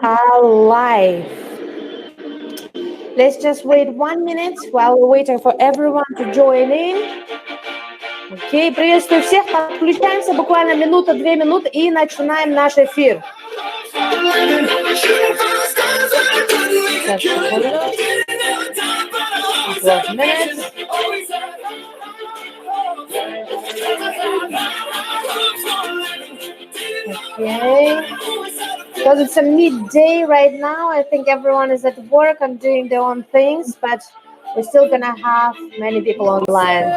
alive. Let's just wait 1 minute while we're waiting for everyone to join in. Окей, приветствую всех. Подключаемся буквально минута, 2 минуты и начинаем наш эфир. Сейчас, секунду. It was minutes. Okay. Because it's a midday right now, I think everyone is at work and doing their own things, but we're still gonna have many people online.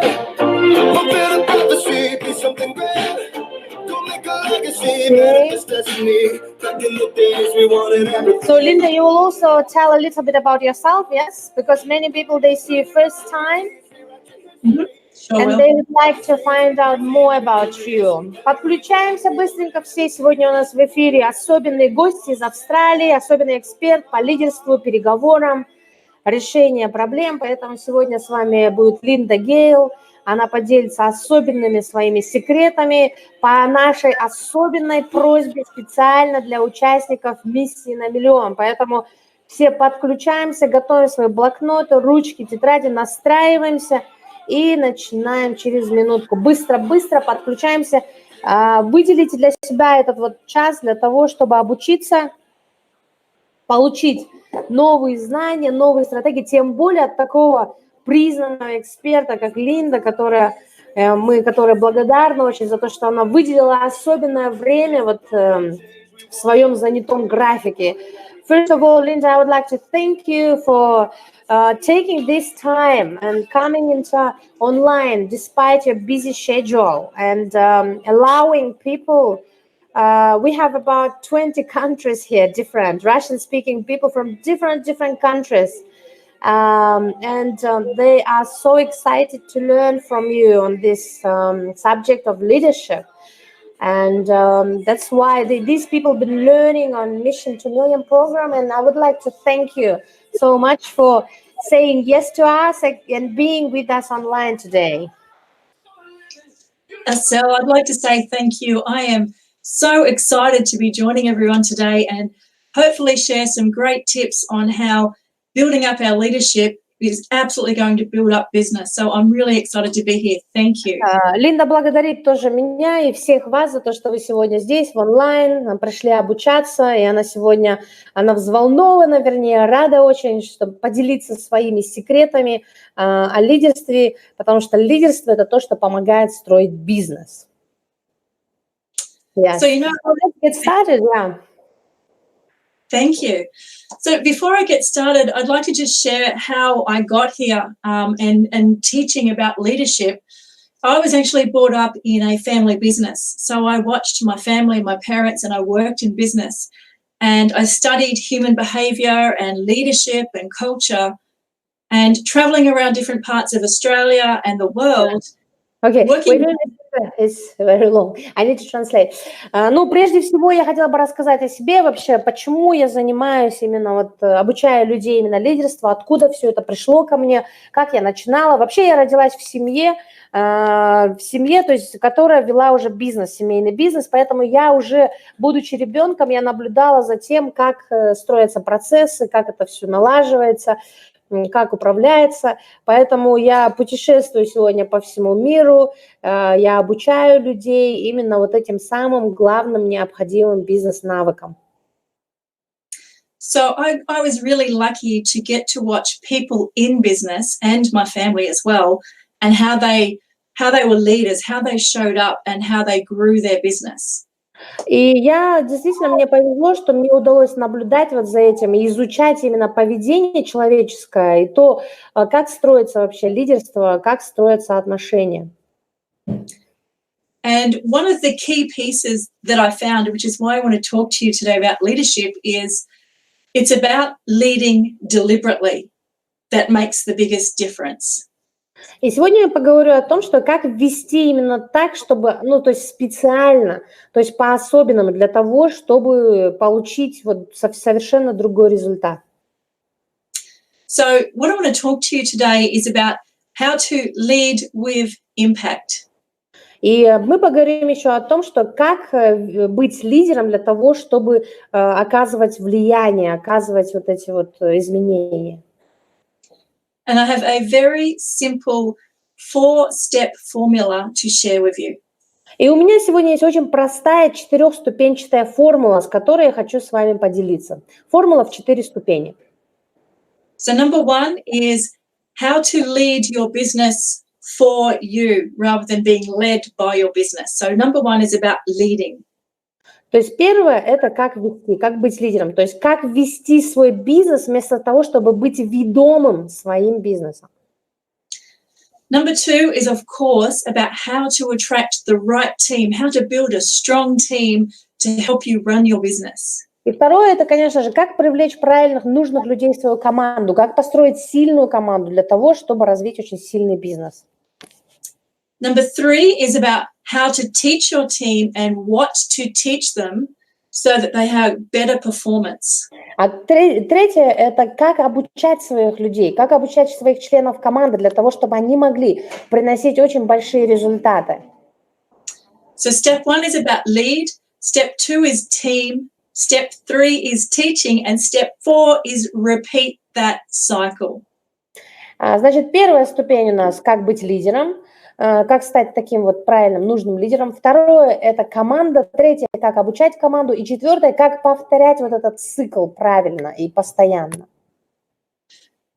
Okay. So Linda, you will also tell a little bit about yourself, yes? Because many people, they see you first time. Sure And will. they would like to find out more about you. Подключаемся быстренько все. Сегодня у нас в эфире особенные гости из Австралии, особенный эксперт по лидерству, переговорам, решению проблем. Поэтому сегодня с вами будет Линда Гейл. Она поделится особенными своими секретами по нашей особенной просьбе специально для участников миссии на миллион. Поэтому все подключаемся, готовим свои блокноты, ручки, тетради, настраиваемся. И начинаем через минутку. Быстро подключаемся. Выделите для себя этот вот час для того, чтобы обучиться, получить новые знания, новые стратегии, тем более от такого признанного эксперта, как Линда, которая благодарны очень за то, что она выделила особенное время вот в своем занятом графике. First of all, Linda, I would like to thank you for taking this time and coming into online despite your busy schedule and allowing people. We have about 20 countries here, different Russian-speaking people from different countries. And they are so excited to learn from you on this subject of leadership. And that's why these people have been learning on Mission to Million program. And I would like to thank you so much for saying yes to us and being with us online today. Estelle, I'd like to say thank you. I am so excited to be joining everyone today and hopefully share some great tips on how building up our leadership is absolutely going to build up business. So I'm really excited to be here. Thank you. Линда благодарит тоже меня и всех вас за то, что вы сегодня здесь, в онлайн, пришли обучаться, и она взволнована, вернее, рада очень, чтобы поделиться своими секретами о лидерстве, потому что лидерство – это то, что помогает строить бизнес. Yes. So, you know, let's get started, yeah. Thank you. So before I get started, I'd like to just share how I got here and teaching about leadership. I was actually brought up in a family business. So I watched my family, my parents, and I worked in business. And I studied human behaviour and leadership and culture and travelling around different parts of Australia and the world. Okay, it's very long. I need to translate. Ну, прежде всего, я хотела бы рассказать о себе вообще, почему я занимаюсь именно вот, обучая людей именно лидерству, откуда все это пришло ко мне, как я начинала. Вообще, я родилась в семье, то есть, которая вела уже бизнес, семейный бизнес, поэтому я уже, будучи ребенком, я наблюдала за тем, как строятся процессы, как это все налаживается, как управляется, поэтому я путешествую сегодня по всему миру, я обучаю людей именно вот этим самым главным необходимым бизнес-навыкам. So I was really lucky to get to watch people in business and my family as well, and how they were leaders, how they showed up and how they grew their business. И мне повезло, что мне удалось наблюдать вот за этим и изучать именно поведение человеческое и то, как строится вообще лидерство, как строятся отношения. And one of the key pieces that I found, which is why I want to talk to you today about leadership, is it's about leading deliberately that makes the biggest difference. И сегодня я поговорю о том, что как вести именно так, чтобы, то есть специально, то есть по-особенному для того, чтобы получить вот совершенно другой результат. So what I want to talk to you today is about how to lead with impact. И мы поговорим еще о том, что как быть лидером для того, чтобы оказывать влияние, оказывать вот эти вот изменения. And I have a very simple 4-step formula to share with you. И у меня сегодня есть очень простая 4-ступенчатая формула, с которой я хочу с вами поделиться. Формула в 4 ступени. So number 1 is how to lead your business for you rather than being led by your business. So number 1 is about leading. То есть первое – это как вести, как быть лидером. То есть как вести свой бизнес вместо того, чтобы быть ведомым своим бизнесом. Number 2 is, of course, about how to attract the right team, how to build a strong team to help you run your business. И второе – это, конечно же, как привлечь правильных, нужных людей в свою команду, как построить сильную команду для того, чтобы развить очень сильный бизнес. Number 3 is about how to teach your team and what to teach them so that they have better performance. А третье – это как обучать своих людей, как обучать своих членов команды для того, чтобы они могли приносить очень большие результаты. So step 1 is about lead, step 2 is team, step 3 is teaching, and step 4 is repeat that cycle. Значит, первая ступень у нас – как быть лидером, как стать таким вот правильным, нужным лидером. Второе – это команда. Третье – как обучать команду. И четвертое – как повторять вот этот цикл правильно и постоянно.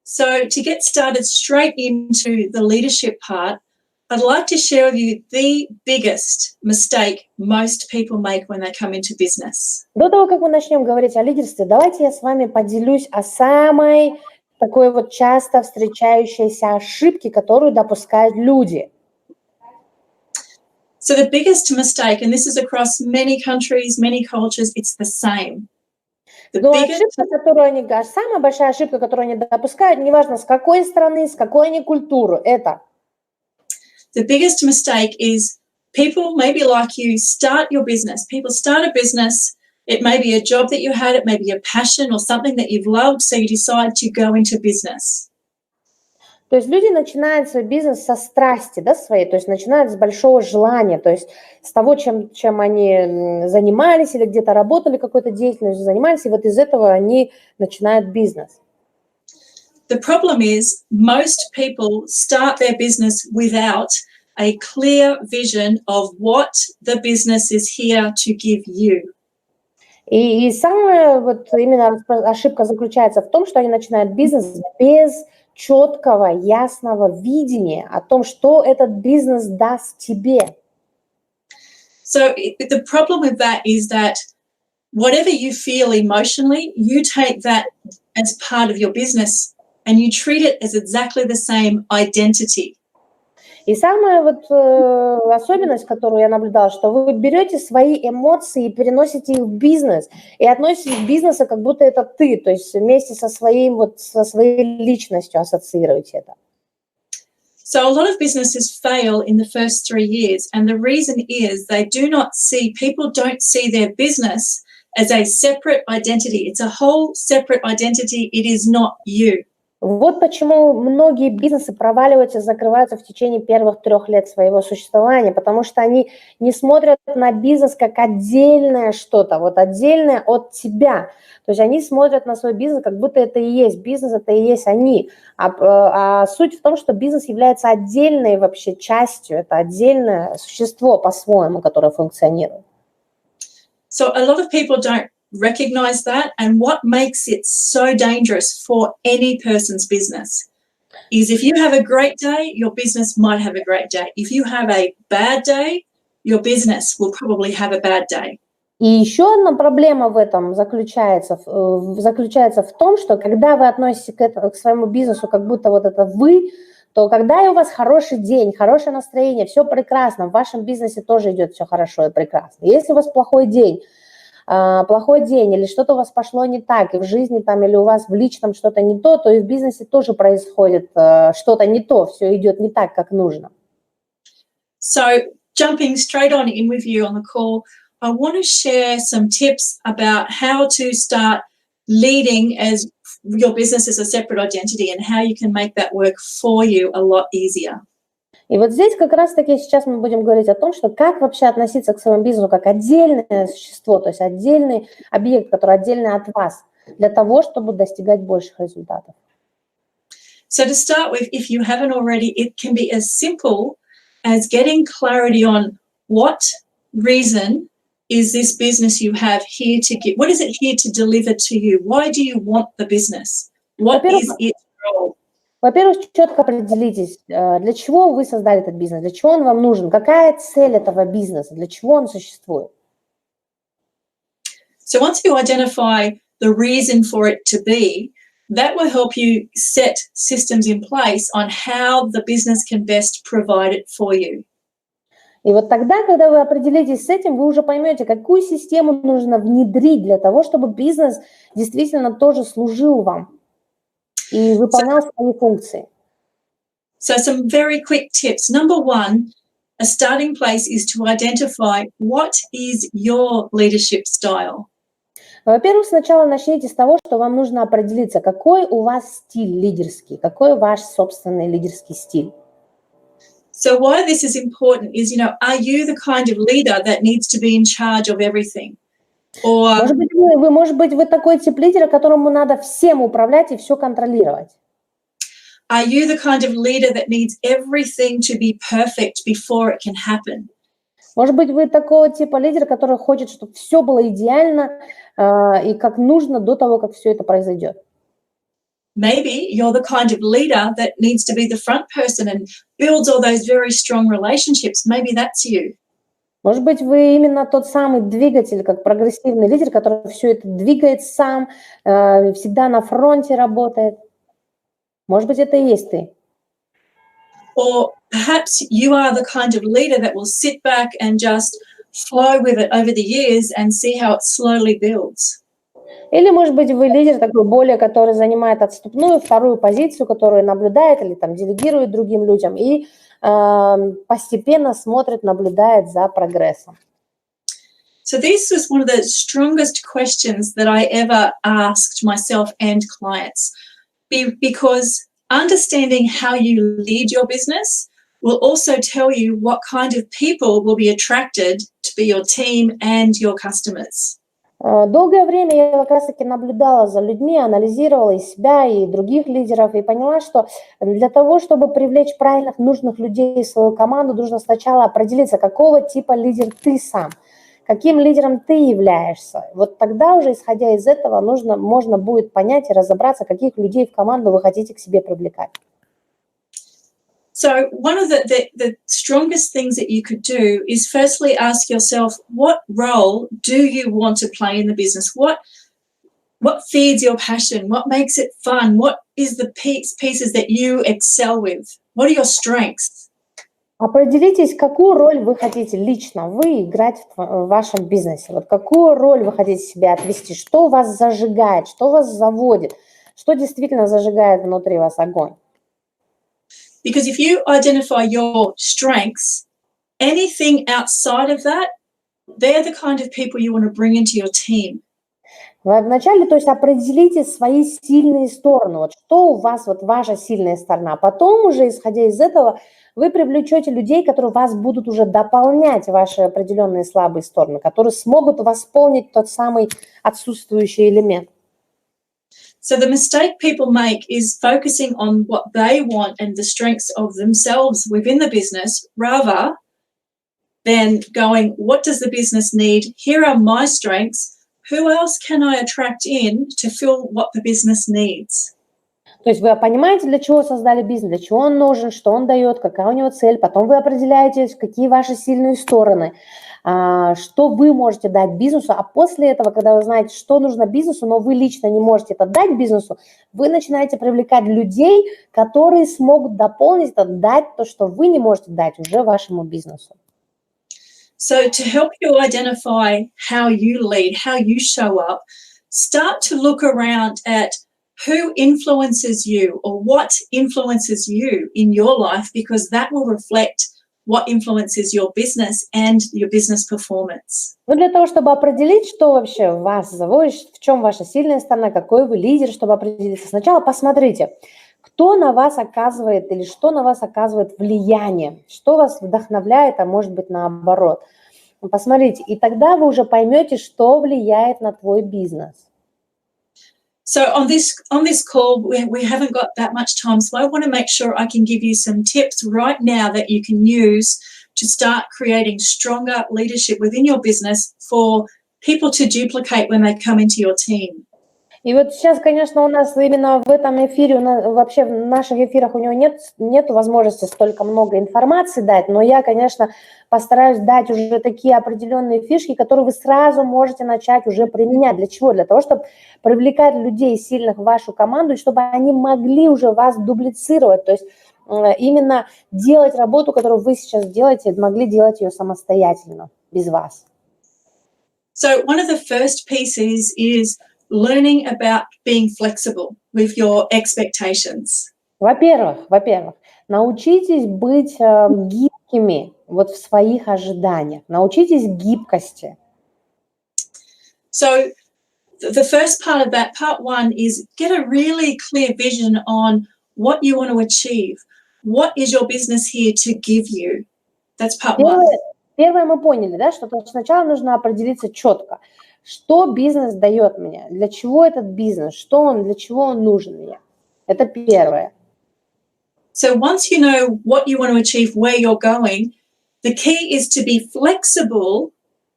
So to get started straight into the leadership part, I'd like to share with you the biggest mistake most people make when they come into business. До того, как мы начнем говорить о лидерстве, давайте я с вами поделюсь о самой такой вот часто встречающейся ошибке, которую допускают люди. So the biggest mistake, and this is across many countries, many cultures, it's the same. Но самая большая ошибка, которую они допускают, неважно с какой страны, с какой они культуры, это. The biggest mistake is people, maybe like you, start your business. People start a business. It may be a job that you had, it may be a passion or something that you've loved, so you decide to go into business. То есть люди начинают свой бизнес со страсти, да, своей, то есть начинают с большого желания, то есть с того, чем они занимались или где-то работали, какой-то деятельностью занимались, и вот из этого они начинают бизнес. The problem is most people start their business without a clear vision of what the business is here to give you. И самая вот именно ошибка заключается в том, что они начинают бизнес без четкого, ясного видения о том, что этот бизнес даст тебе. So the problem with that is that whatever you feel emotionally, you take that as part of your business and you treat it as exactly the same identity. И самая вот особенность, которую я наблюдала, что вы берете свои эмоции и переносите их в бизнес, и относитесь к бизнесу, как будто это ты, то есть вместе со своей личностью ассоциируете это. So a lot of businesses fail in the first 3 years, and the reason is people don't see their business as a separate identity. It's a whole separate identity. It is not you. Вот почему многие бизнесы проваливаются, закрываются в течение первых 3 лет своего существования, потому что они не смотрят на бизнес как отдельное что-то, вот отдельное от тебя. То есть они смотрят на свой бизнес, как будто это и есть бизнес, это и есть они. А суть в том, что бизнес является отдельной вообще частью, это отдельное существо по-своему, которое функционирует. So a lot of people don't recognize that, and what makes it so dangerous for any person's business is if you have a great day, your business might have a great day. If you have a bad day, your business will probably have a bad day. И еще одна проблема в этом заключается в том, что когда вы относитесь к своему бизнесу, как будто вот это вы, то когда у вас хороший день, хорошее настроение, все прекрасно, в вашем бизнесе тоже идет все хорошо и прекрасно. Если у вас плохой день или что-то у вас пошло не так, и в жизни там или у вас в личном что-то не то и в бизнесе тоже происходит что-то не то, все идет не так, как нужно. So, jumping straight on in with you on the call, I want to share some tips about how to start leading as your business as a separate identity and how you can make that work for you a lot easier. И вот здесь как раз-таки сейчас мы будем говорить о том, что как вообще относиться к своему бизнесу как отдельное существо, то есть отдельный объект, который отдельно от вас, для того, чтобы достигать больших результатов. So to start with, if you haven't already, it can be as simple as getting clarity on what reason is this business you have here to give? What is it here to deliver to you? Why do you want the business? What is its role? Во-первых, четко определитесь, для чего вы создали этот бизнес, для чего он вам нужен, какая цель этого бизнеса, для чего он существует. So once you identify the reason for it to be, that will help you set systems in place on how the business can best provide it for you. И вот тогда, когда вы определитесь с этим, вы уже поймете, какую систему нужно внедрить для того, чтобы бизнес действительно тоже служил вам и выполнял свои функции. So some very quick tips. Number one, a starting place is to identify what is your leadership style. Во-первых, сначала начните с того, что вам нужно определиться, какой у вас стиль лидерский, какой ваш собственный лидерский стиль. So why this is important is, are you the kind of leader that needs to be in charge of everything? Or Может быть, вы такой тип лидера, которому надо всем управлять и все контролировать. Are you the kind of leader that needs everything to be perfect before it can happen? Может быть, вы такого типа лидера, который хочет, чтобы все было идеально и как нужно до того, как все это произойдет. Maybe you're the kind of leader that needs to be the front person and builds all those very strong relationships. Maybe that's you. Может быть, вы именно тот самый двигатель, как прогрессивный лидер, который все это двигает сам, всегда на фронте работает. Может быть, это и есть ты. Or perhaps you are the kind of leader that will sit back and just flow with it over the years and see how it slowly builds. Или, может быть, вы лидер такой более, который занимает отступную, вторую позицию, которую наблюдает или там делегирует другим людям и постепенно смотрит, наблюдает за прогрессом. So this was one of the strongest questions that I ever asked myself and clients, because understanding how you lead your business will also tell you what kind of people will be attracted to be your team and your customers. Долгое время я как раз-таки наблюдала за людьми, анализировала и себя, и других лидеров, и поняла, что для того, чтобы привлечь правильных, нужных людей в свою команду, нужно сначала определиться, какого типа лидер ты сам, каким лидером ты являешься. Вот тогда уже, исходя из этого, можно будет понять и разобраться, каких людей в команду вы хотите к себе привлекать. So one of the strongest things that you could do is firstly ask yourself, what role do you want to play in the business? What feeds your passion? What makes it fun? What is the pieces that you excel with? What are your strengths? Определитесь, какую роль вы хотите лично вы играть в вашем бизнесе. Вот какую роль вы хотите себе отвести, что вас зажигает, что вас заводит, что действительно зажигает внутри вас огонь. Because if you identify your strengths, anything outside of that, they're the kind of people you want to bring into your team. Вначале, то есть определите свои сильные стороны, вот что у вас, вот ваша сильная сторона. Потом уже, исходя из этого, вы привлечете людей, которые вас будут уже дополнять ваши определенные слабые стороны, которые смогут восполнить тот самый отсутствующий элемент. So the mistake people make is focusing on what they want and the strengths of themselves within the business, rather than going, what does the business need? Here are my strengths. Who else can I attract in to fill what the business needs? То есть вы понимаете, для чего создали бизнес, для чего он нужен, что он дает, какая у него цель. Потом вы определяете, какие ваши сильные стороны, что вы можете дать бизнесу. А после этого, когда вы знаете, что нужно бизнесу, но вы лично не можете это дать бизнесу, вы начинаете привлекать людей, которые смогут дополнить это, дать то, что вы не можете дать уже вашему бизнесу. So to help you identify how you lead, how you show up, start to look around at who influences you or what influences you in your life, because that will reflect what influences your business and your business performance. Ну, для того, чтобы определить, что вообще вас заводит, в чем ваша сильная сторона, какой вы лидер, чтобы определиться, сначала посмотрите, Кто на вас оказывает или что на вас оказывает влияние, что вас вдохновляет, а может быть наоборот. Посмотрите, и тогда вы уже поймете, что влияет на твой бизнес. So on this call, we haven't got that much time, so I want to make sure I can give you some tips right now that you can use to start creating stronger leadership within your business for people to duplicate when they come into your team. И вот сейчас, конечно, у нас именно в этом эфире, вообще в наших эфирах у него нет возможности столько много информации дать, но я, конечно, постараюсь дать уже такие определенные фишки, которые вы сразу можете начать уже применять. Для чего? Для того, чтобы привлекать людей сильных в вашу команду, и чтобы они могли уже вас дублицировать, то есть именно делать работу, которую вы сейчас делаете, могли делать ее самостоятельно, без вас. So one of the first pieces is learning about being flexible with your expectations. Во-первых, научитесь быть гибкими вот в своих ожиданиях. Научитесь гибкости. So the first part of that, part one, is get a really clear vision on what you want to achieve. What is your business here to give you? That's part one. Первое мы поняли, да, что сначала нужно определиться четко, что бизнес дает мне, для чего этот бизнес, для чего он нужен мне. Это первое. So once you know what you want to achieve, where you're going, the key is to be flexible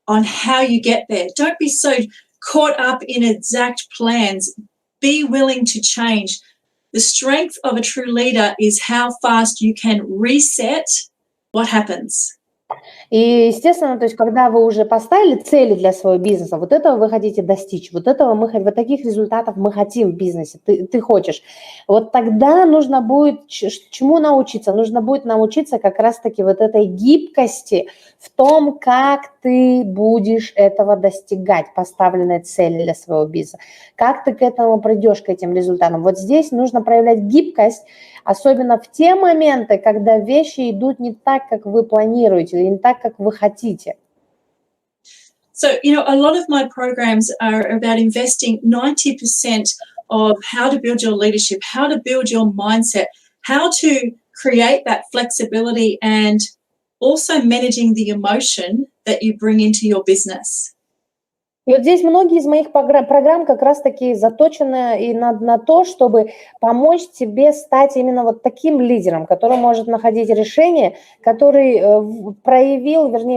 on how you get there. Don't be so caught up in exact plans. Be willing to change. The strength of a true leader is how fast you can reset what happens. И, естественно, то есть, когда вы уже поставили цели для своего бизнеса, вот этого вы хотите достичь, вот таких результатов мы хотим в бизнесе, ты хочешь, вот тогда нужно будет чему научиться? Нужно будет научиться как раз-таки вот этой гибкости в том, как ты будешь этого достигать, поставленной цели для своего бизнеса, как ты к этому придешь, к этим результатам. Вот здесь нужно проявлять гибкость, особенно в те моменты, когда вещи идут не так, как вы планируете, или не так, как вы хотите. So, a lot of my programs are about investing 90% of how to build your leadership, how to build your mindset, how to create that flexibility, and also managing the emotion that you bring into your business. И вот здесь многие из моих программ как раз-таки заточены и на то, чтобы помочь тебе стать именно вот таким лидером, который может находить решения, который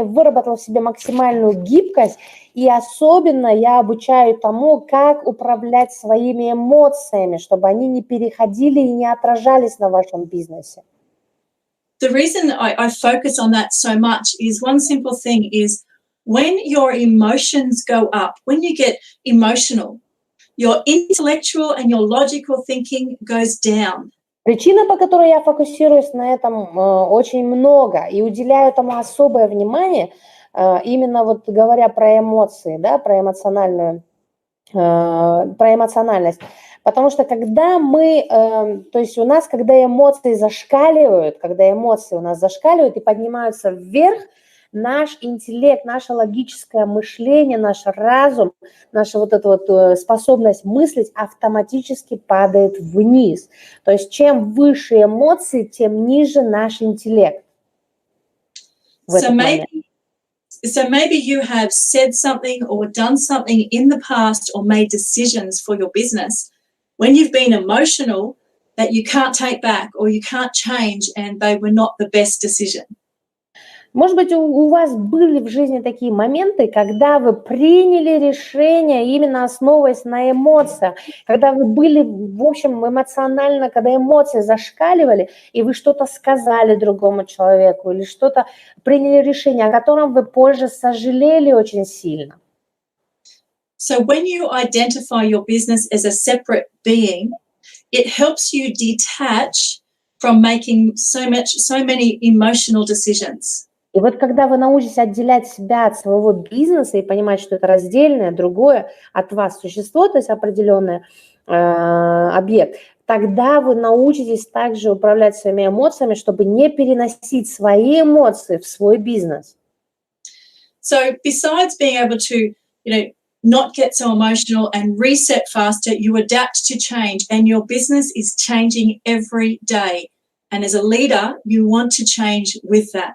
выработал в себе максимальную гибкость, и особенно я обучаю тому, как управлять своими эмоциями, чтобы они не переходили и не отражались на вашем бизнесе. The reason I focus on that so much is one simple thing is when your emotions go up, when you get emotional, your intellectual and your logical thinking goes down. Причина, по которой я фокусируюсь на этом очень много и уделяю этому особое внимание, именно вот говоря про эмоции, да, про эмоциональность. Потому что когда то есть у нас, когда эмоции у нас зашкаливают и поднимаются вверх, наш интеллект, наше логическое мышление, наш разум, наша вот эта вот способность мыслить автоматически падает вниз. То есть чем выше эмоции, тем ниже наш интеллект. So maybe you have said something or done something in the past or made decisions for your business when you've been emotional that you can't take back or you can't change, and they were not the best decision. Может быть, у вас были в жизни такие моменты, когда вы приняли решение, именно основываясь на эмоциях, когда вы были, в общем, эмоционально, когда эмоции зашкаливали, и вы что-то сказали другому человеку или что-то приняли решение, о котором вы позже сожалели очень сильно. So when you identify your business as a separate being, it helps you detach from making so many emotional decisions. И вот когда вы научитесь отделять себя от своего бизнеса и понимать, что это раздельное, другое от вас существо, то есть определенный объект, тогда вы научитесь также управлять своими эмоциями, чтобы не переносить свои эмоции в свой бизнес. So besides being able to, not get so emotional and reset faster. You adapt to change, and your business is changing every day. And as a leader, you want to change with that.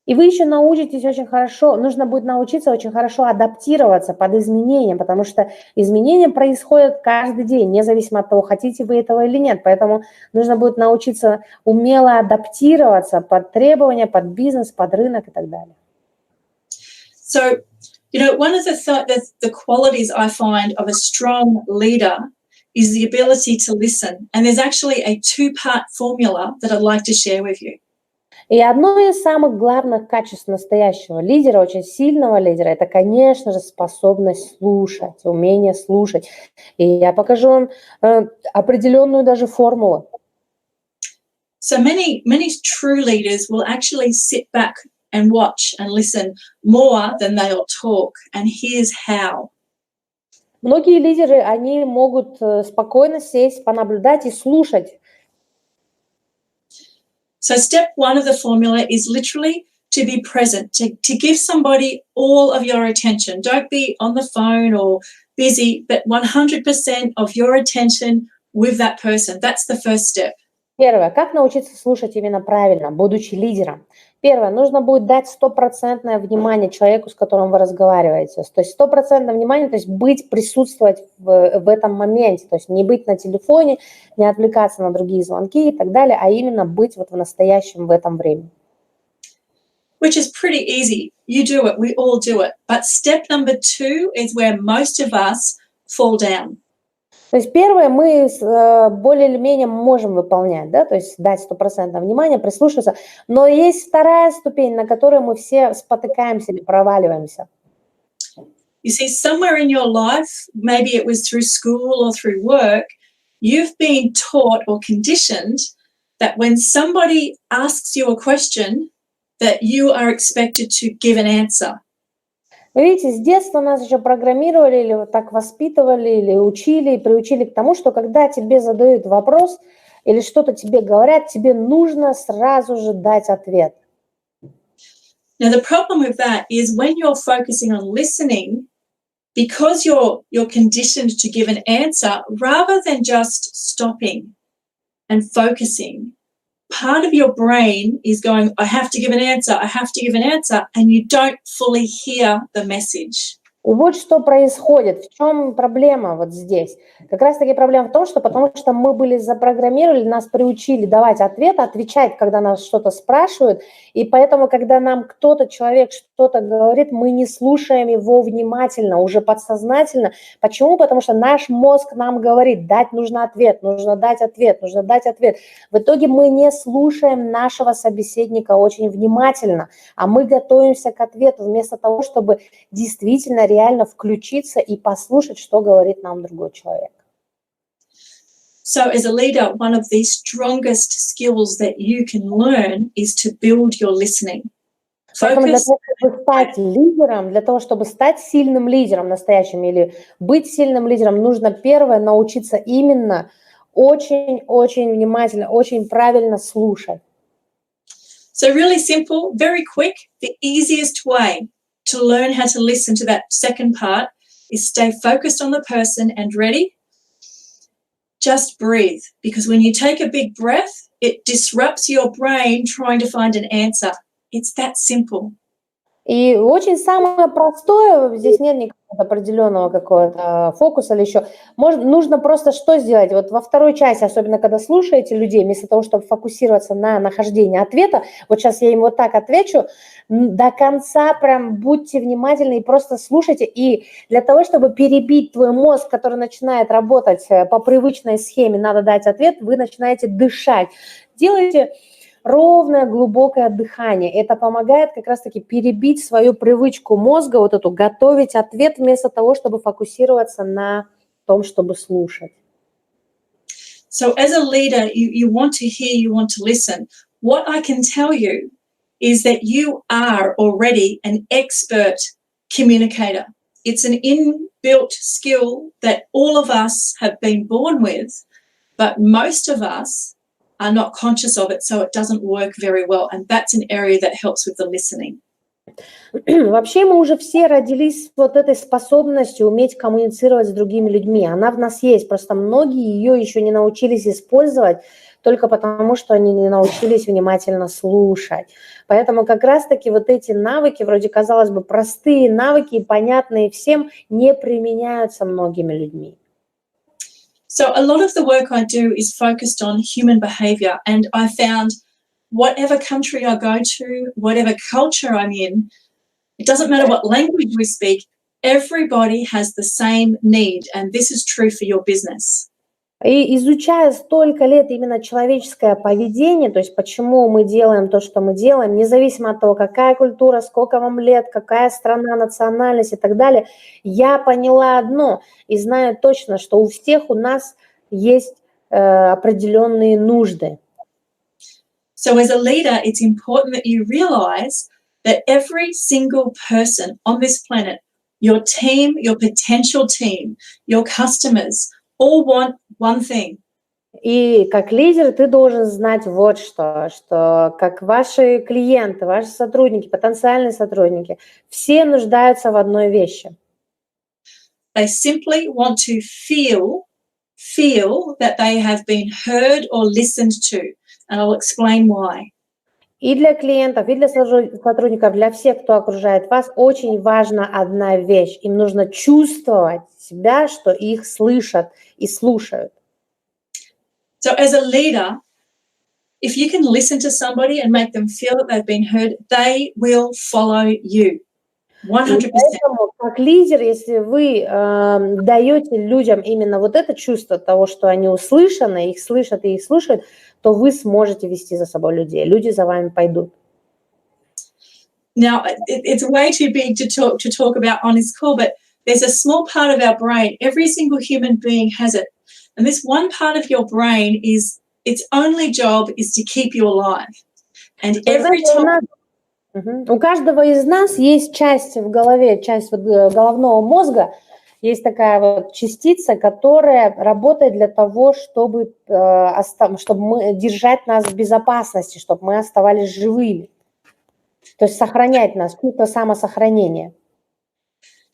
И вы еще научитесь очень хорошо, нужно будет научиться очень хорошо адаптироваться под изменения, потому что изменения происходят каждый день, независимо от того, хотите вы этого или нет. Поэтому нужно будет научиться умело адаптироваться под требования, под бизнес, под рынок и так далее. So, one of the qualities I find of a strong leader is the ability to listen. And there's actually a 2-part formula that I'd like to share with you. И одно из самых главных качеств настоящего лидера, очень сильного лидера, это, конечно же, способность слушать, умение слушать. И я покажу вам определенную даже формулу. So many true leaders will actually sit back and watch and listen more than they'll talk. And here's how. Многие лидеры, они могут спокойно сесть, понаблюдать и слушать. So step 1 of the formula is literally to be present, to give somebody all of your attention. Don't be on the phone or busy, but 100% of your attention with that person. That's the first step. Первое. Как научиться слушать именно правильно, будучи лидером? Первое. Нужно будет дать 100% внимание человеку, с которым вы разговариваете. То есть 100% внимание, то есть присутствовать в этом моменте. То есть не быть на телефоне, не отвлекаться на другие звонки и так далее, а именно быть вот в настоящем в этом времени. Which is pretty easy. You do it. We all do it. But step number 2 is where most of us fall down. То есть первое мы более или менее можем выполнять, да, то есть дать 100% внимания, прислушаться, но есть вторая ступень, на которой мы все спотыкаемся или проваливаемся. You see, somewhere in your life, maybe it was through school or through work, you've been taught or conditioned that when somebody asks you a question, that you are expected to give an answer. Вы видите, с детства нас еще программировали или вот так воспитывали, или учили, и приучили к тому, что когда тебе задают вопрос или что-то тебе говорят, тебе нужно сразу же дать ответ. Now, the problem with that is when you're focusing on listening, because you're conditioned to give an answer, rather than just stopping and focusing, part of your brain is going, I have to give an answer, and you don't fully hear the message. И вот что происходит, в чем проблема вот здесь. Как раз-таки проблема в том, что потому что мы были запрограммировали, нас приучили давать ответ, отвечать, когда нас что-то спрашивают, и поэтому, когда нам человек что-то говорит, мы не слушаем его внимательно, уже подсознательно. Почему? Потому что наш мозг нам говорит, нужно дать ответ. В итоге мы не слушаем нашего собеседника очень внимательно, а мы готовимся к ответу вместо того, чтобы действительно реально включиться и послушать, что говорит нам другой человек. So as a leader, one of the strongest skills that you can learn is to build your listening. Поэтому для того, чтобы стать сильным лидером настоящим или быть сильным лидером, нужно первое научиться именно очень-очень внимательно, очень правильно слушать. So really simple, very quick, the easiest way to learn how to listen to that second part is stay focused on the person and ready. Just breathe, because when you take a big breath, it disrupts your brain trying to find an answer. It's that simple. И очень самое простое, здесь нет никакого определенного какого-то фокуса или еще. Нужно просто что сделать? Вот во второй части, особенно когда слушаете людей, вместо того, чтобы фокусироваться на нахождении ответа, вот сейчас я им вот так отвечу, до конца прям будьте внимательны и просто слушайте. И для того, чтобы перебить твой мозг, который начинает работать по привычной схеме, надо дать ответ, вы начинаете дышать. Делайте ровное, глубокое дыхание. Это помогает как раз-таки перебить свою привычку мозга, вот эту, готовить ответ вместо того, чтобы фокусироваться на том, чтобы слушать. So as a leader, you want to hear, you want to listen. What I can tell you is that you are already an expert communicator. It's an inbuilt skill that all of us have been born with, but most of us are not conscious of it, so it doesn't work very well. And that's an area that helps with the listening. Вообще мы уже все родились с вот этой способностью уметь коммуницировать с другими людьми. Она в нас есть, просто многие ее еще не научились использовать только потому, что они не научились внимательно слушать. Поэтому как раз-таки вот эти навыки, вроде, казалось бы, простые навыки, понятные всем, не применяются многими людьми. So a lot of the work I do is focused on human behavior, and I found whatever country I go to, whatever culture I'm in, it doesn't matter what language we speak, everybody has the same need, and this is true for your business. И изучая столько лет именно человеческое поведение, то есть почему мы делаем то, что мы делаем, независимо от того, какая культура, сколько вам лет, какая страна, национальность и так далее, я поняла одно и знаю точно, что у всех у нас есть определенные нужды. So as a leader, it's important that you realize that every single person on this planet, your team, your potential team, your customers, all want one thing. И как лидер ты должен знать вот что как ваши клиенты, ваши сотрудники, потенциальные сотрудники, все нуждаются в одной вещи. They simply want to feel that they have been heard or listened to. And I'll explain why. И для клиентов, и для сотрудников, для всех, кто окружает вас, очень важна одна вещь. Им нужно чувствовать себя, что их слышат и слушают. So as a leader, if you can listen to somebody and make them feel that they've been heard, they will follow you. 100%. И поэтому, как лидер, если вы даете людям именно вот это чувство того, что они услышаны, их слышат и их слушают, то вы сможете вести за собой людей. Люди за вами пойдут. Now, it's way too big to talk about on this call, but there's a small part of our brain. Every single human being has it. And this one part of your brain is, its only job is to keep you alive. And every time... У каждого из нас есть часть в голове, часть головного мозга, есть такая вот частица, которая работает для того, чтобы держать нас в безопасности, чтобы мы оставались живыми. То есть сохранять нас, чувство самосохранения.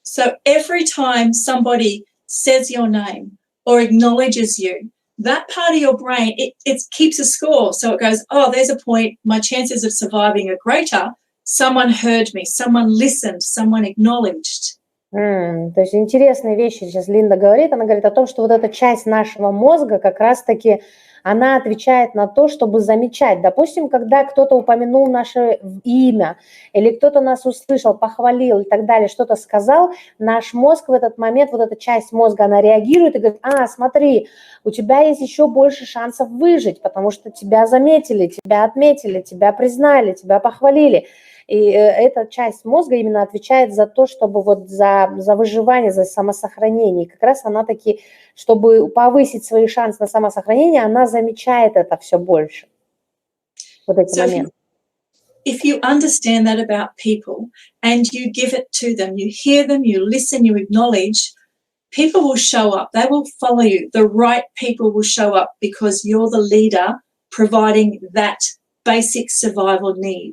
So every time somebody says your name or acknowledges you, that part of your brain, it keeps a score. So it goes, oh, there's a point, my chances of surviving are greater. Someone heard me, someone listened, someone acknowledged. То есть интересные вещи сейчас Линда говорит. Она говорит о том, что вот эта часть нашего мозга как раз-таки она отвечает на то, чтобы замечать. Допустим, когда кто-то упомянул наше имя, или кто-то нас услышал, похвалил и так далее, что-то сказал, наш мозг в этот момент, вот эта часть мозга, она реагирует и говорит, смотри, у тебя есть еще больше шансов выжить, потому что тебя заметили, тебя отметили, тебя признали, тебя похвалили. И эта часть мозга именно отвечает за то, чтобы вот за выживание, за самосохранение. И как раз она таки, чтобы повысить свои шансы на самосохранение, она замечает это все больше. Вот эти моменты. If you understand that about people and you give it to them, you hear them, you listen, you acknowledge, people will show up. They will follow you. The right people will show up because you're the leader providing that basic survival need.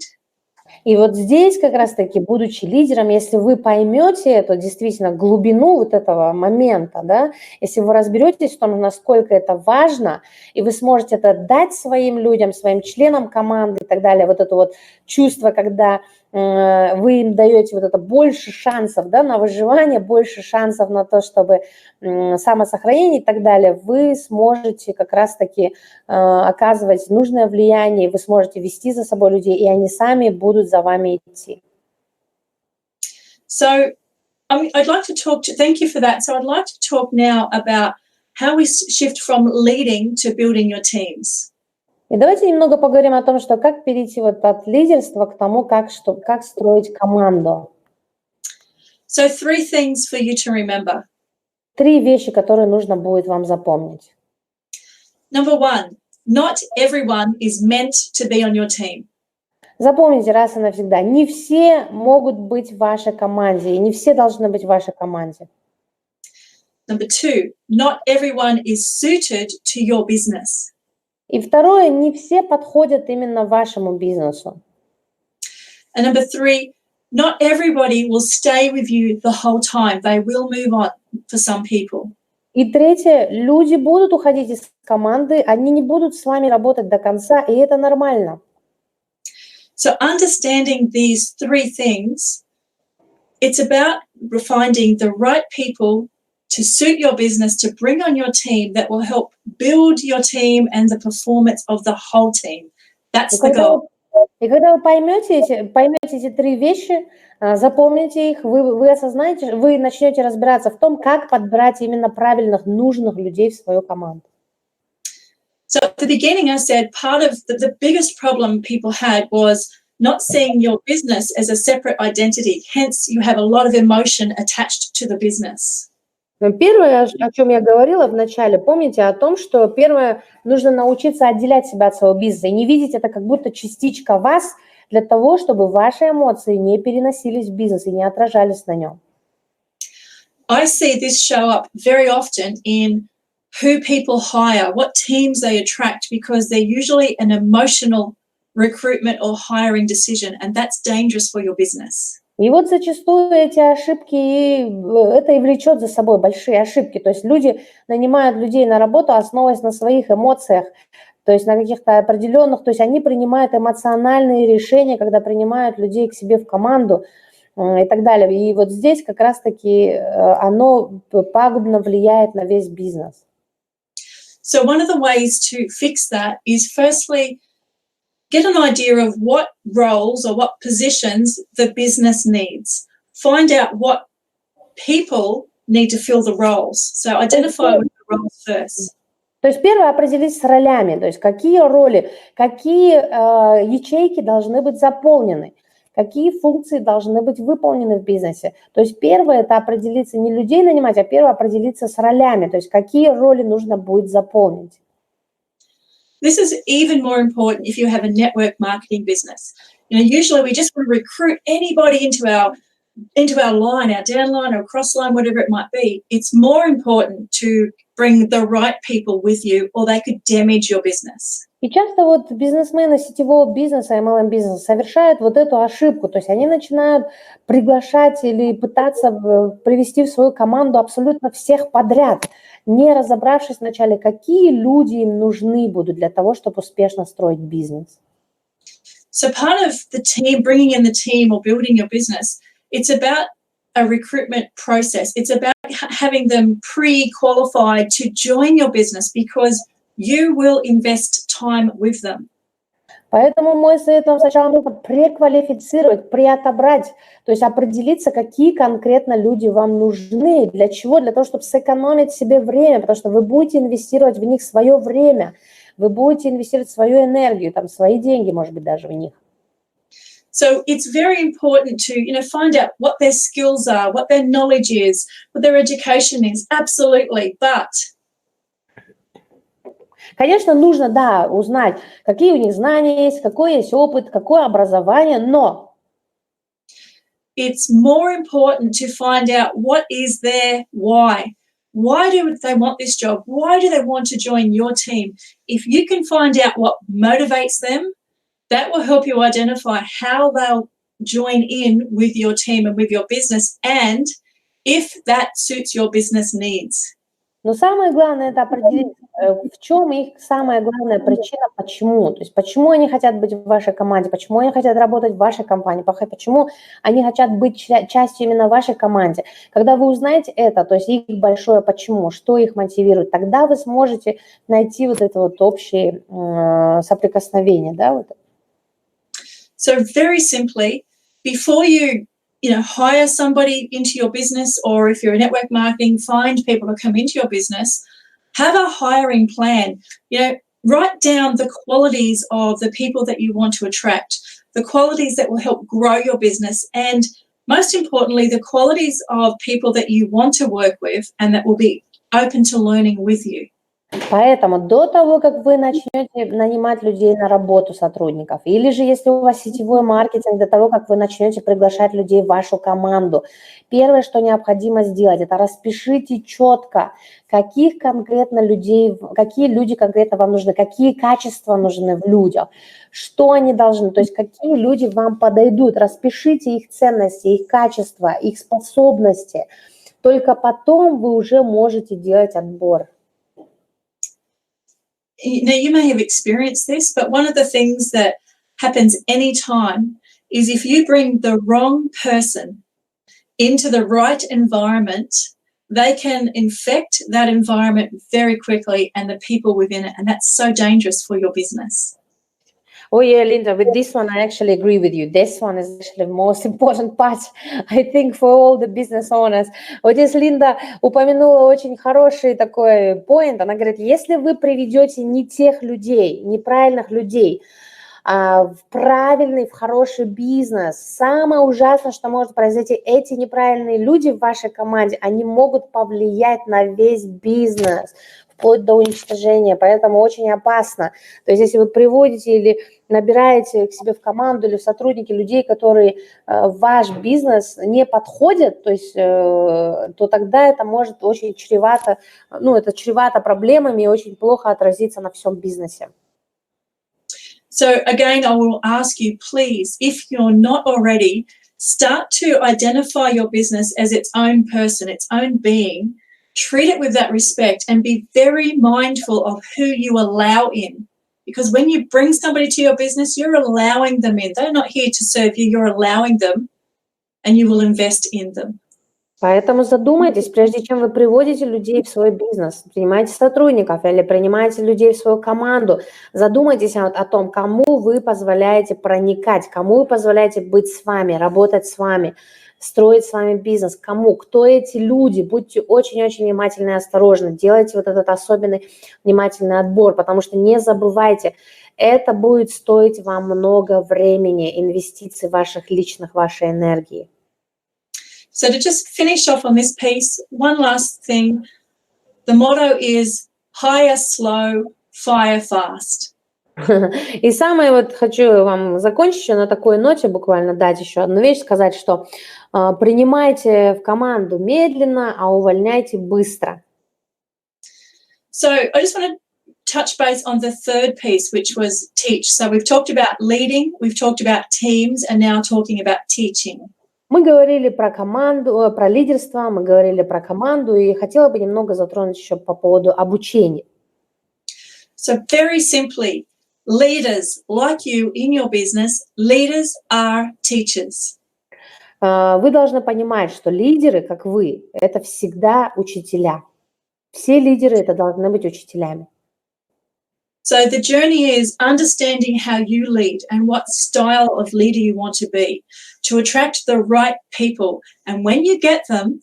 И вот здесь как раз-таки, будучи лидером, если вы поймете эту действительно глубину вот этого момента, да, если вы разберетесь в том, насколько это важно, и вы сможете это дать своим людям, своим членам команды и так далее, вот это вот чувство, когда вы им даете вот это больше шансов, да, на выживание, больше шансов на то, чтобы самосохранение и так далее, вы сможете как раз-таки оказывать нужное влияние, вы сможете вести за собой людей, и они сами будут за вами идти. So I'd like to talk to, thank you for that. So I'd like to talk now about how we shift from leading to building your teams. И давайте немного поговорим о том, что как перейти вот от лидерства к тому, как строить команду. So 3 things for you to remember. 3 вещи, которые нужно будет вам запомнить. Number 1, not everyone is meant to be on your team. Запомните раз и навсегда, не все могут быть в вашей команде, и не все должны быть в вашей команде. Number 2, not everyone is suited to your business. И второе, не все подходят именно вашему бизнесу. And number 3, not everybody will stay with you the whole time. They will move on for some people. И третье, люди будут уходить из команды, они не будут с вами работать до конца, и это нормально. So understanding these three things, it's about finding the right people to suit your business, to bring on your team that will help build your team and the performance of the whole team. That's the goal. И когда вы поймете эти три вещи, запомните их, вы осознаете, вы начнете разбираться в том, как подбирать именно правильных, нужных людей в свою команду. So at the beginning, I said part of the biggest problem people had was not seeing your business as a separate identity. Hence, you have a lot of emotion attached to the business. Первое, о чем я говорила в начале, помните о том, что первое, нужно научиться отделять себя от своего бизнеса и не видеть это как будто частичка вас для того, чтобы ваши эмоции не переносились в бизнес и не отражались на нем. I see this show up very often in who people hire, what teams they attract, because they're usually an emotional recruitment or hiring decision, and that's dangerous for your business. И вот зачастую эти ошибки, это и влечет за собой большие ошибки. То есть люди нанимают людей на работу, основываясь на своих эмоциях, то есть на каких-то определенных, то есть они принимают эмоциональные решения, когда принимают людей к себе в команду и так далее. И вот здесь как раз-таки оно пагубно влияет на весь бизнес. So one of the ways to fix that is firstly, get an idea of what roles or what positions the business needs. Find out what people need to fill the roles. So identify with the roles first. То есть первое, определить с ролями, то есть какие роли, какие ячейки должны быть заполнены, какие функции должны быть выполнены в бизнесе. То есть первое – это определиться, не людей нанимать, а первое – определиться с ролями, то есть какие роли нужно будет заполнить. This is even more important if you have a network marketing business. You know, usually we just want to recruit anybody into our line, our downline or cross line, whatever it might be. It's more important to bring the right people with you, or they could damage your business. И часто вот бизнесмены сетевого бизнеса, MLM-бизнеса совершают вот эту ошибку, то есть они начинают приглашать или пытаться привести в свою команду абсолютно всех подряд, не разобравшись вначале, какие люди им нужны будут для того, чтобы успешно строить бизнес. So part of the team, bringing in the team or building your business, it's about a recruitment process. It's about having them pre-qualified to join your business because you will invest time with them. Поэтому мой совет вам сначала нужно преквалифицировать, преотобрать, то есть определиться, какие конкретно люди вам нужны, для чего, для того, чтобы сэкономить себе время, потому что вы будете инвестировать в них свое время, вы будете инвестировать свою энергию, там, свои деньги, может быть, даже в них. So it's very important to, find out what their skills are, what their knowledge is, what their education is, absolutely, but... Конечно, нужно, да, узнать, какие у них знания есть, какой есть опыт, какое образование, но... It's more important to find out what is their why. Why do they want this job? Why do they want to join your team? If you can find out what motivates them, that will help you identify how they'll join in with your team and with your business, and if that suits your business needs. Но самое главное – это определить, в чем их самая главная причина, почему. То есть почему они хотят быть в вашей команде, почему они хотят работать в вашей компании, почему они хотят быть частью именно вашей команды. Когда вы узнаете это, то есть их большое почему, что их мотивирует, тогда вы сможете найти вот это вот общее соприкосновение. Да, вот. So very simply, before you hire somebody into your business, or if you're a network marketing, find people to come into your business, have a hiring plan. Write down the qualities of the people that you want to attract, the qualities that will help grow your business, and most importantly, the qualities of people that you want to work with and that will be open to learning with you. Поэтому до того, как вы начнете нанимать людей на работу, сотрудников, или же если у вас сетевой маркетинг, до того, как вы начнете приглашать людей в вашу команду, первое, что необходимо сделать, это распишите четко, каких конкретно людей, какие люди конкретно вам нужны, какие качества нужны в людях, что они должны, то есть какие люди вам подойдут. Распишите их ценности, их качества, их способности. Только потом вы уже можете делать отбор. Now, you may have experienced this, but one of the things that happens anytime is if you bring the wrong person into the right environment, they can infect that environment very quickly and the people within it. And that's so dangerous for your business. Oh yeah, Linda, with this one, I actually agree with you. This one is actually the most important part, I think, for all the business owners. Вот здесь Линда упомянула очень хороший такой point. Она говорит, если вы приведете не тех людей, неправильных людей, в правильный, в хороший бизнес, самое ужасное, что может произойти, эти неправильные люди в вашей команде, они могут повлиять на весь бизнес, вплоть до уничтожения, поэтому очень опасно. То есть если вы приводите или набираете к себе в команду или в сотрудники людей, которые в ваш бизнес не подходят, то есть, то тогда это может очень чревато, это чревато проблемами и очень плохо отразиться на всем бизнесе. So again, I will ask you, please, if you're not already, start to identify your business as its own person, its own being. Treat it with that respect and be very mindful of who you allow in. Because when you bring somebody to your business, you're allowing them in. They're not here to serve you, you're allowing them, and you will invest in them. Поэтому задумайтесь, прежде чем вы приводите людей в свой бизнес, принимаете сотрудников или принимаете людей в свою команду, задумайтесь о том, кому вы позволяете проникать, кому вы позволяете быть с вами, работать с вами, строить с вами бизнес, кому, кто эти люди, будьте очень-очень внимательны и осторожны, делайте вот этот особенный внимательный отбор, потому что не забывайте, это будет стоить вам много времени, инвестиций ваших личных, вашей энергии. So to just finish off on this piece, one last thing. The motto is hire slow, fire fast. И самое хочу вам закончить еще на такой ноте, буквально дать еще одну вещь, сказать, что принимайте в команду медленно, а увольняйте быстро. So I just want to touch base on the third piece, which was teach. So we've talked about leading, we've talked about teams, and now talking about teaching. Мы говорили про команду, про лидерство, мы говорили про команду, и хотела бы немного затронуть еще по поводу обучения. So very simply, leaders like you in your business, leaders are teachers. Вы должны понимать, что лидеры, как вы, это всегда учителя. Все лидеры это должны быть учителями. So the journey is understanding how you lead and what style of leader you want to be to attract the right people. And when you get them,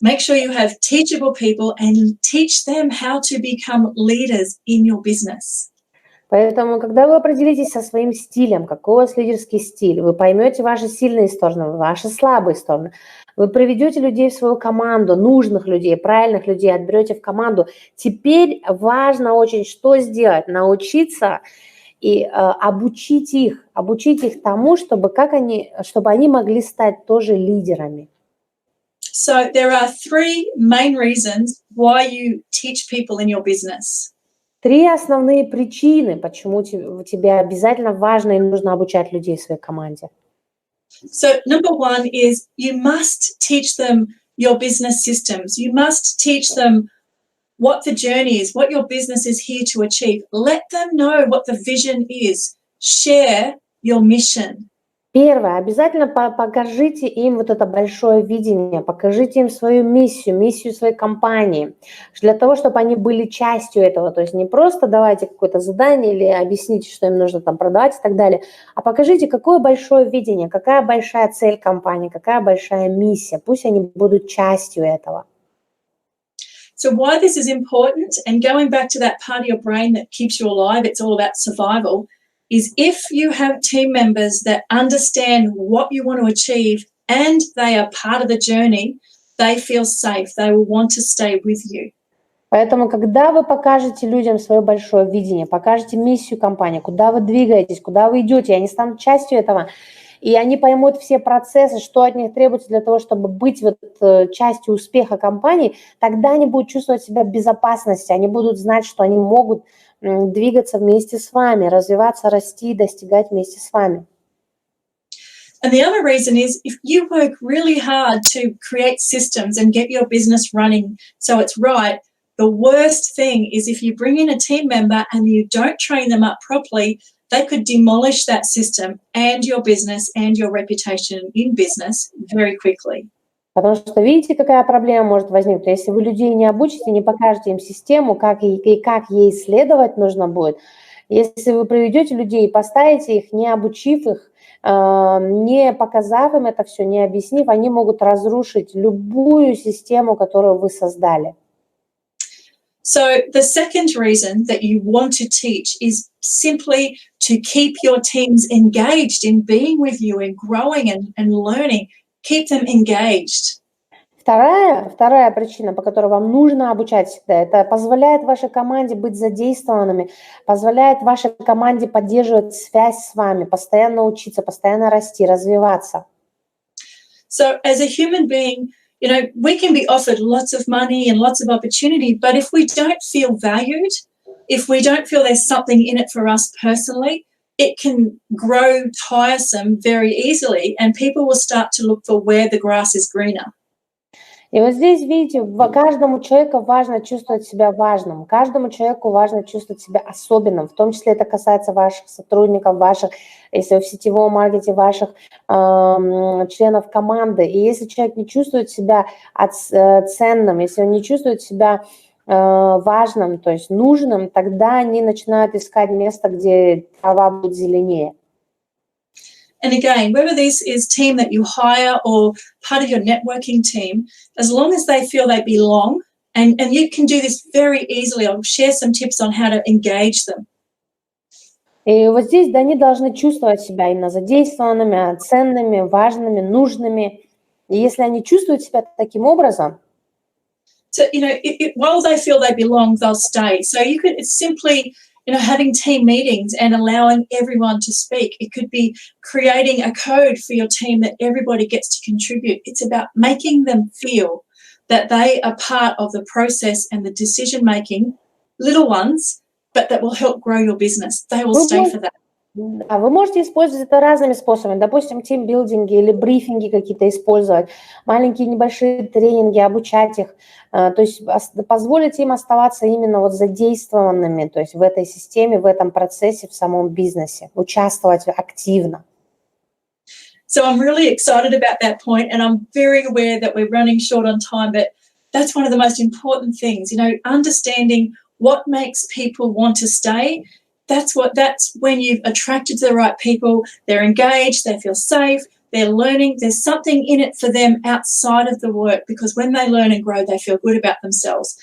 make sure you have teachable people and teach them how to become leaders in your business. Поэтому, когда вы определитесь со своим стилем, какой у вас лидерский стиль, вы поймете ваши сильные стороны, ваши слабые стороны, вы приведете людей в свою команду, нужных людей, правильных людей, отберете в команду. Теперь важно очень что сделать? Научиться и обучить их тому, чтобы они могли стать тоже лидерами. So there are three main reasons why you teach people in your business. 3 основные причины, почему тебе обязательно важно и нужно обучать людей в своей команде. So number one is you must teach them your business systems. You must teach them what the journey is, what your business is here to achieve. Let them know what the vision is. Share your mission. Первое, обязательно покажите им вот это большое видение, покажите им свою миссию своей компании, для того, чтобы они были частью этого. То есть не просто давайте какое-то задание или объясните, что им нужно там продавать и так далее, а покажите, какое большое видение, какая большая цель компании, какая большая миссия. Пусть они будут частью этого. So why this is important, and going back to that part of your brain that keeps you alive, it's all about survival, is if you have team members that understand what you want to achieve and they are part of the journey, they feel safe. They will want to stay with you. Поэтому, когда вы покажете людям свое большое видение, покажете миссию компании, куда вы двигаетесь, куда вы идете, и они станут частью этого, и они поймут все процессы, что от них требуется для того, чтобы быть вот частью успеха компании, тогда они будут чувствовать себя в безопасности, они будут знать, что они могут двигаться вместе с вами, развиваться, расти, достигать вместе с вами. And the other reason is if you work really hard to create systems and get your business running so it's right, the worst thing is if you bring in a team member and you don't train them up properly, they could demolish that system and your business and your reputation in business very quickly. Потому что видите, какая проблема может возникнуть? Если вы людей не обучите, не покажете им систему, как ей следовать нужно будет. Если вы приведете людей и поставите их, не обучив их, не показав им это все, не объяснив, они могут разрушить любую систему, которую вы создали. So the second reason that you want to teach is simply to keep your teams engaged in being with you and growing and learning. Keep them engaged. Вторая причина, по которой вам нужно обучать всегда, это позволяет вашей команде быть задействованными, позволяет вашей команде поддерживать связь с вами, постоянно учиться, постоянно расти, развиваться. So as a human being, you know, we can be offered lots of money and lots of opportunity, but if we don't feel valued, if we don't feel there's something in it for us personally, it can grow tiresome very easily and people will start to look for where the grass is greener. И вот здесь, видите, каждому человеку важно чувствовать себя важным, каждому человеку важно чувствовать себя особенным, в том числе это касается ваших сотрудников, ваших, если в сетевом маркете, ваших членов команды. И если человек не чувствует себя ценным, если он не чувствует себя важным, то есть нужным, тогда они начинают искать место, где трава будет зеленее. And again, whether this is team that you hire or part of your networking team, as long as they feel they belong, and you can do this very easily. I'll share some tips on how to engage them. И вот здесь, да, они должны чувствовать себя именно задействованными, ценными, важными, нужными. И если они чувствуют себя таким образом, so, you know, while they feel they belong, they'll stay. So you could, it's simply, you know, having team meetings and allowing everyone to speak. It could be creating a code for your team that everybody gets to contribute. It's about making them feel that they are part of the process and the decision making, little ones, but that will help grow your business. They will stay for that. Да, вы можете использовать это разными способами. Допустим, тимбилдинги или брифинги какие-то использовать, маленькие небольшие тренинги, обучать их. То есть позволить им оставаться именно вот задействованными, то есть в этой системе, в этом процессе, в самом бизнесе, участвовать активно. So I'm really excited about that point, and I'm very aware that we're running short on time, but that's one of the most important things, you know, understanding what makes people want to stay. That's when you've attracted the right people, they're engaged, they feel safe, they're learning, there's something in it for them outside of the work, because when they learn and grow, they feel good about themselves.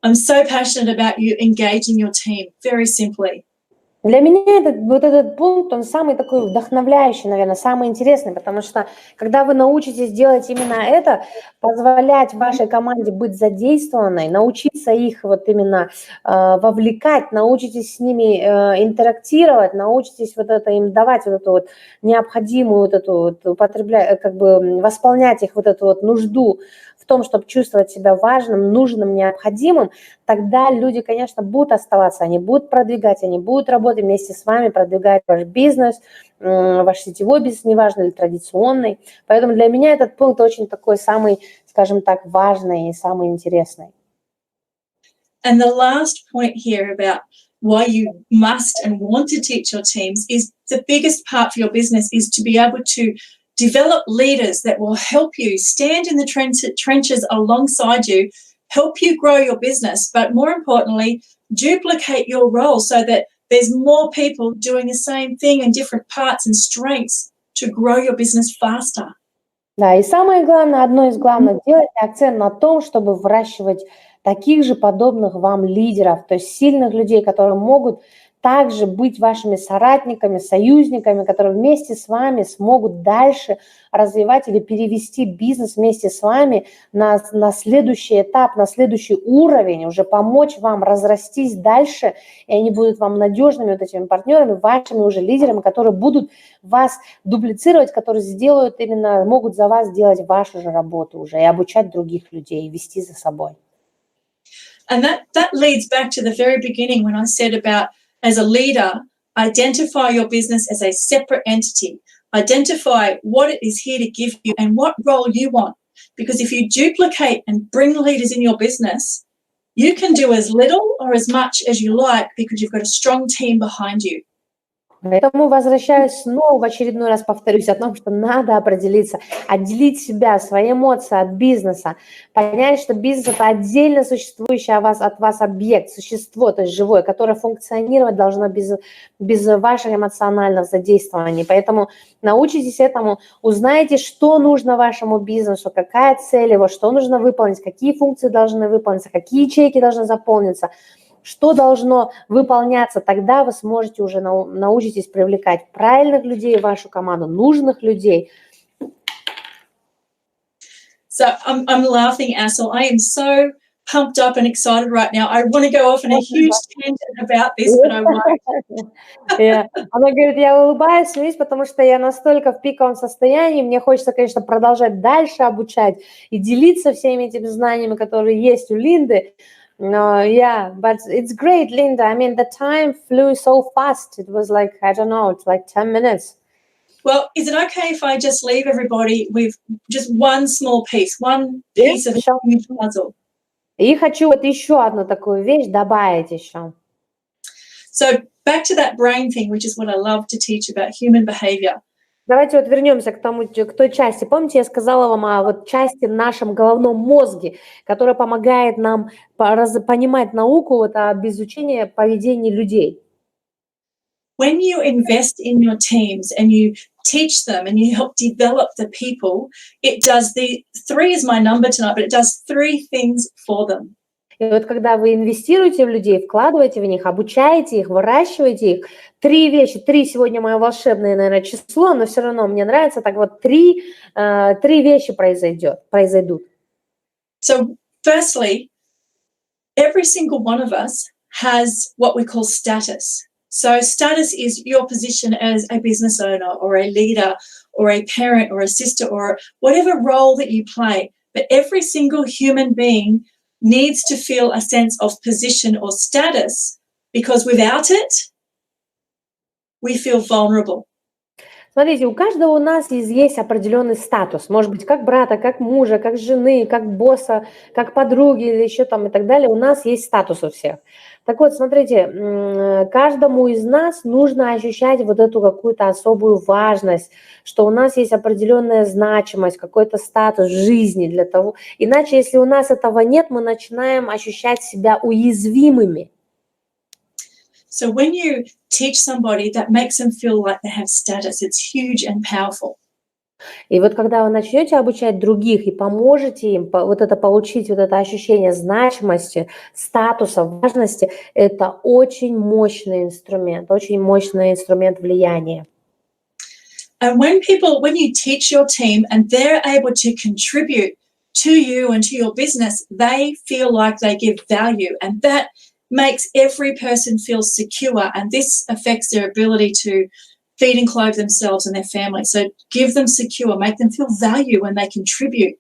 I'm so passionate about you engaging your team, very simply. Для меня этот пункт, он самый такой вдохновляющий, наверное, самый интересный, потому что когда вы научитесь делать именно это, позволять вашей команде быть задействованной, научиться их вот именно вовлекать, научитесь с ними интерактировать, научитесь вот это им давать вот эту вот необходимую вот эту вот употреблять, как бы восполнять их вот эту вот нужду в том, чтобы чувствовать себя важным, нужным, необходимым, тогда люди, конечно, будут оставаться, они будут продвигать, они будут работать вместе с вами, продвигать ваш бизнес, ваш сетевой бизнес, неважно, или традиционный. Поэтому для меня этот пункт очень такой самый, скажем так, важный и самый интересный. And the last point here about why you must and want to teach your teams is the biggest part for your business is to be able to develop leaders that will help you stand in the trenches alongside you, help you grow your business, but more importantly, duplicate your role so that there's more people doing the same thing in different parts and strengths to grow your business faster. Да, и самое главное, одно из главных, делать акцент на том, чтобы выращивать таких же подобных вам лидеров, то есть сильных людей, которые могут также быть вашими соратниками, союзниками, которые вместе с вами смогут дальше развивать или перевести бизнес вместе с вами на следующий этап, на следующий уровень, уже помочь вам разрастись дальше, и они будут вам надежными вот этими партнерами, вашими уже лидерами, которые будут вас дублицировать, которые сделают именно, могут за вас делать вашу же работу уже и обучать других людей, вести за собой. And that leads back to the very beginning when I said about, as a leader, identify your business as a separate entity. Identify what it is here to give you and what role you want. Because if you duplicate and bring leaders in your business, you can do as little or as much as you like because you've got a strong team behind you. Поэтому возвращаюсь снова, в очередной раз повторюсь о том, что надо определиться, отделить себя, свои эмоции от бизнеса, понять, что бизнес – это отдельно существующий от вас объект, существо, то есть живое, которое функционировать должно без ваших эмоциональных задействований. Поэтому научитесь этому, узнайте, что нужно вашему бизнесу, какая цель его, что нужно выполнить, какие функции должны выполниться, какие ячейки должны заполниться, что должно выполняться, тогда вы сможете уже научитесь привлекать правильных людей в вашу команду, нужных людей. So I'm laughing, Assel. I am so pumped up and excited right now. I want to go off on a huge tangent about this, but I won't. Она говорит, я улыбаюсь, смеюсь, потому что я настолько в пиковом состоянии, мне хочется, конечно, продолжать дальше обучать и делиться всеми этими знаниями, которые есть у Линды. No, yeah, but it's great, Linda. I mean, the time flew so fast. It was like, I don't know, it's like 10 minutes. Well, is it okay if I just leave everybody with just one small piece, one piece of the puzzle? И хочу вот еще одну такую вещь добавить еще. So back to that brain thing, which is what I love to teach about human behavior. Давайте вот вернемся к той части. Помните, я сказала вам о вот части в нашем головном мозге, которая помогает нам понимать науку вот об изучении поведения людей. When you invest in your teams and you teach them and you help develop the people, it does 3 is my number tonight, but it does 3 things for them. И вот когда вы инвестируете в людей, вкладываете в них, обучаете их, выращиваете их, 3 вещи, 3 сегодня мое волшебное, наверное, число, но все равно мне нравится, так вот 3 вещи произойдут. So firstly, every single one of us has what we call status. So status is your position as a business owner or a leader or a parent or a sister or whatever role that you play. But every single human being needs to feel a sense of position or status, because without it, we feel vulnerable. Смотрите, у каждого у нас есть определенный статус, может быть, как брата, как мужа, как жены, как босса, как подруги или еще там и так далее. У нас есть статус у всех. Так вот, смотрите, каждому из нас нужно ощущать вот эту какую-то особую важность, что у нас есть определенная значимость, какой-то статус в жизни для того. Иначе, если у нас этого нет, мы начинаем ощущать себя уязвимыми. So when you teach somebody, that makes them feel like they have status. It's huge and powerful. И вот когда вы начнете обучать других и поможете им вот это получить, вот это ощущение значимости, статуса, важности, это очень мощный инструмент влияния. And when you teach your team and they're able to contribute to you and to your business, they feel like they give value, and that makes every person feel secure, and this affects their ability to feed and clothe themselves and their family. So give them secure, make them feel value when they contribute.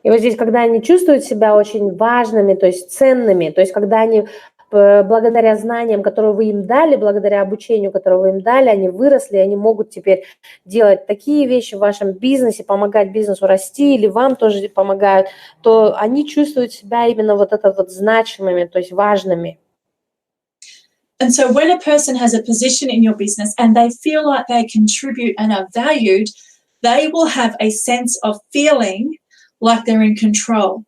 И вот здесь, когда они чувствуют себя очень важными, то есть ценными, то есть когда они благодаря знаниям, которые вы им дали, благодаря обучению, которое вы им дали, они выросли, они могут теперь делать такие вещи в вашем бизнесе, помогать бизнесу расти, или вам тоже помогают, то они чувствуют себя именно вот это вот значимыми, то есть важными. And so when a person has a position in your business and they feel like they contribute and are valued, they will have a sense of feeling like they're in control.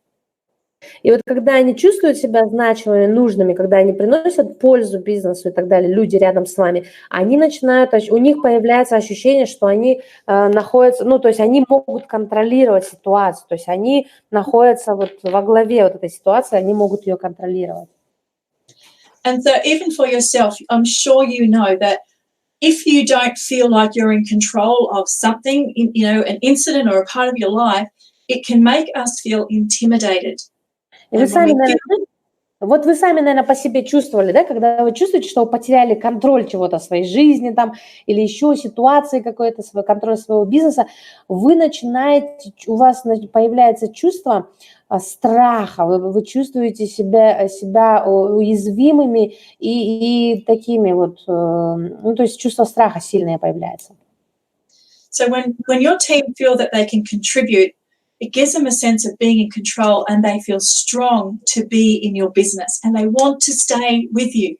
И вот когда они чувствуют себя значимыми, нужными, когда они приносят пользу бизнесу и так далее, люди рядом с вами, они начинают, у них появляется ощущение, что они находятся, ну, то есть они могут контролировать ситуацию, то есть они находятся вот во главе вот этой ситуации, они могут ее контролировать. And so even for yourself, I'm sure you know that if you don't feel like you're in control of something, an incident or a part of your life, it can make us feel intimidated. И вы And when сами, we наверное, feel вот вы сами, наверное, по себе чувствовали, да, когда вы чувствуете, что вы потеряли контроль чего-то в своей жизни там, или еще ситуации какой-то, свой контроль своего бизнеса, вы начинаете, у вас появляется чувство страха, вы чувствуете себя уязвимыми и такими вот, ну, то есть чувство страха сильное появляется. So when your team feel that they can contribute, it gives them a sense of being in control and they feel strong to be in your business and they want to stay with you.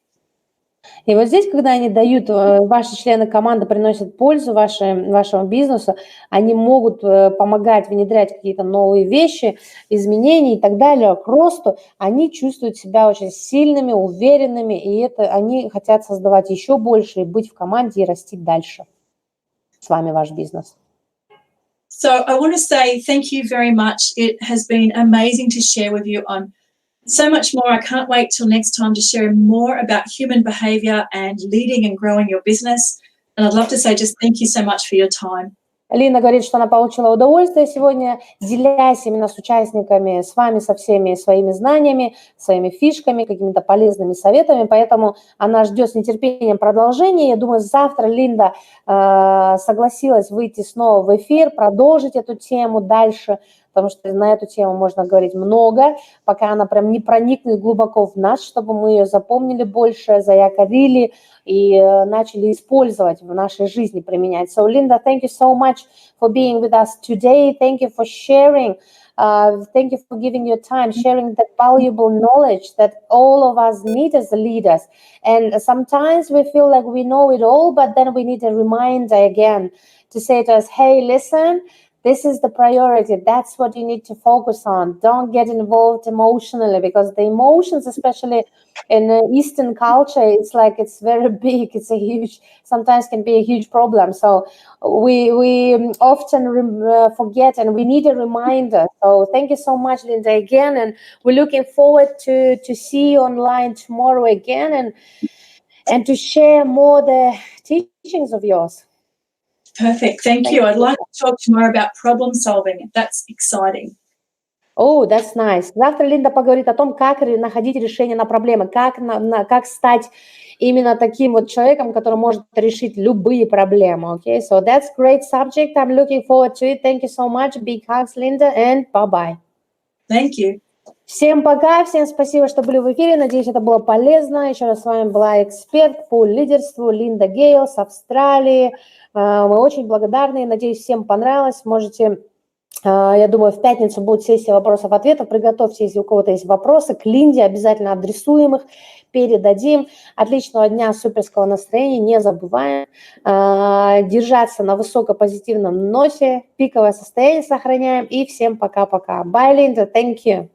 И вот здесь, когда они дают, ваши члены команды приносят пользу вашему бизнесу, они могут помогать внедрять какие-то новые вещи, изменения и так далее, к росту, они чувствуют себя очень сильными, уверенными, и они хотят создавать еще больше, и быть в команде, и расти дальше. С вами ваш бизнес. So I want to say thank you very much. It has been amazing to share with you on so much more. I can't wait till next time to share more about human behavior and leading and growing your business. And I'd love to say just thank you so much for your time. Лина говорит, что она получила удовольствие сегодня, делясь именно с участниками, с вами, со всеми своими знаниями, своими фишками, какими-то полезными советами, поэтому она ждет с нетерпением продолжения. Я думаю, завтра Линда согласилась выйти снова в эфир, продолжить эту тему дальше, потому что на эту тему можно говорить много, пока она прям не проникнет глубоко в нас, чтобы мы ее запомнили больше, заякорили и начали использовать в нашей жизни, применять. So, Linda, thank you so much for being with us today. Thank you for sharing. Thank you for giving your time, sharing that valuable knowledge that all of us need as leaders. And sometimes we feel like we know it all, but then we need a reminder again to say to us, hey, listen, this is the priority. That's what you need to focus on. Don't get involved emotionally, because the emotions, especially in Eastern culture, it's like it's very big. It's a huge, sometimes can be a huge problem. So we often forget, and we need a reminder. So thank you so much, Linda, again. And we're looking forward to see you online tomorrow again and to share more the teachings of yours. Perfect. Thank you. I'd like to talk tomorrow about problem solving. That's exciting. Oh, that's nice. Завтра Линда поговорит о том, как находить решение на проблемы, как стать именно таким вот человеком, который может решить любые проблемы. Okay, so that's great subject. I'm looking forward to it. Thank you so much. Big hugs, Linda, and bye-bye. Thank you. Всем пока, всем спасибо, что были в эфире. Надеюсь, это было полезно. Еще раз с вами была эксперт по лидерству Линда Гейл с Австралии. Мы очень благодарны. Надеюсь, всем понравилось. Можете, я думаю, в пятницу будет сессия вопросов-ответов. Приготовьте, если у кого-то есть вопросы, к Линде, обязательно адресуем их, передадим. Отличного дня, суперского настроения. Не забываем держаться на высокопозитивном носе. Пиковое состояние сохраняем. И всем пока-пока. Bye, Linda. Thank you.